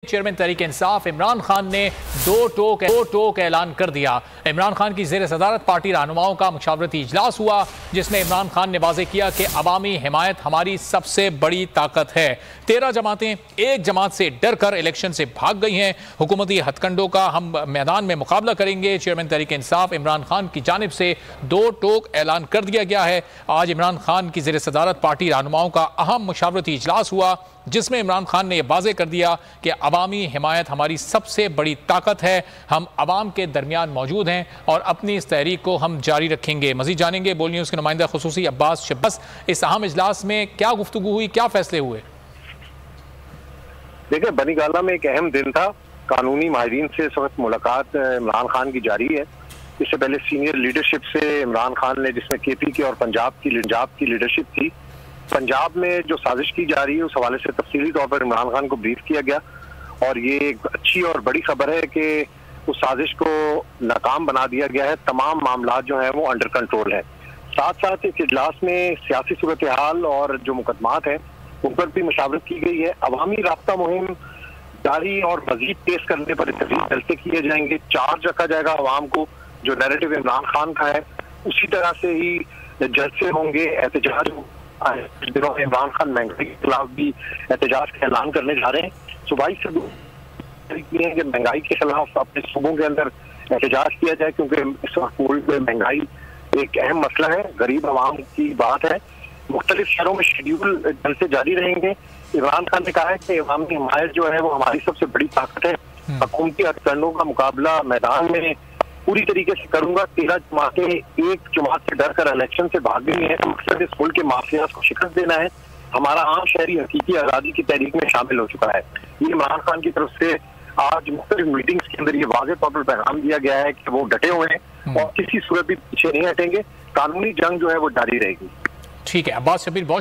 Chairman Tehreek Insaf Imran Khan ने दो टोक ऐलान कर दिया। इमरान खान की जेर सदारत पार्टी रहनुमाओं का मशावरती इजलास हुआ, जिसमें इमरान खान ने वाज़ेह किया कि अवामी हिमायत हमारी सबसे बड़ी ताकत है। 13 जमातें एक जमात से डर कर इलेक्शन से भाग गई हैं। हुकूमती हथकंडों का हम मैदान में मुकाबला करेंगे। चेयरमैन तहरीक इंसाफ इमरान खान की जानिब से दो टोक ऐलान कर दिया गया है। आज इमरान खान की जेर सदारत पार्टी रहनुमाओं का अहम मशावरती इजलास हुआ, जिसमें इमरान खान ने यह वाज़ेह कर दिया कि अवामी हिमायत हमारी सबसे बड़ी ताकत है। हम अवाम के दरमियान मौजूद हैं और अपनी इस तहरीक को हम जारी रखेंगे। मज़ीद जानेंगे बोल न्यूज़ के नुमाइंदा खुसूसी अब्बास शब्बास। इस अहम इजलास में क्या गुफ्तगू हुई, क्या फैसले हुए? देखिए, बनी गाला में एक अहम दिन था। कानूनी माहिरीन से इस वक्त मुलाकात इमरान खान की जारी है। इससे पहले सीनियर लीडरशिप से इमरान खान ने, जिसमें केपी की और पंजाब की लीडरशिप थी, पंजाब में जो साजिश की जा रही है उस हवाले से तफसीली तौर पर इमरान खान को ब्रीफ किया गया। और ये एक अच्छी और बड़ी खबर है कि उस साजिश को नाकाम बना दिया गया है। तमाम मामला जो है वो अंडर कंट्रोल है। साथ साथ इस इजलास में सियासी सूरत हाल और जो मुकदमात हैं उन पर भी मशावरत की गई है। अवामी राब्ता मुहिम जारी और मजीद तेज करने पर जलसे किए जाएंगे। चार्ज रखा जाएगा अवाम को। जो नैरेटिव इमरान खान का है उसी तरह से ही जलसे होंगे, एहतजाज। इस दिनों में इमरान खान महंगाई के खिलाफ भी एहतजाज का ऐलान करने जा रहे हैं। सुबाई से कि महंगाई के खिलाफ अपने सूबों के अंदर एहतजाज किया जाए, क्योंकि इस वक्त मुल्क में महंगाई एक अहम मसला है, गरीब आवाम की बात है। मुख्तलिफ शहरों में शेड्यूल जलसे जारी रहेंगे। इमरान खान ने कहा है कि अवामी हिमायत जो है वो हमारी सबसे बड़ी ताकत है। हुकूमती हथकंडों का मुकाबला मैदान में पूरी तरीके से करूंगा। 13 जमातें एक जमात से डर कर इलेक्शन से भाग गई है। मकसद इस मुल्क के माफियाज को शिकस्त देना है। हमारा आम शहरी हकीकी आजादी की तहरीक में शामिल हो चुका है। ये इमरान खान की तरफ से आज मुख्तलिफ मीटिंग्स के अंदर ये वाज़ेह तौर पर पैगाम दिया गया है कि वो डटे हुए हैं और किसी सूरत भी पीछे नहीं हटेंगे। कानूनी जंग जो है वो जारी रहेगी। ठीक है अब्बास शब्बीर, बहुत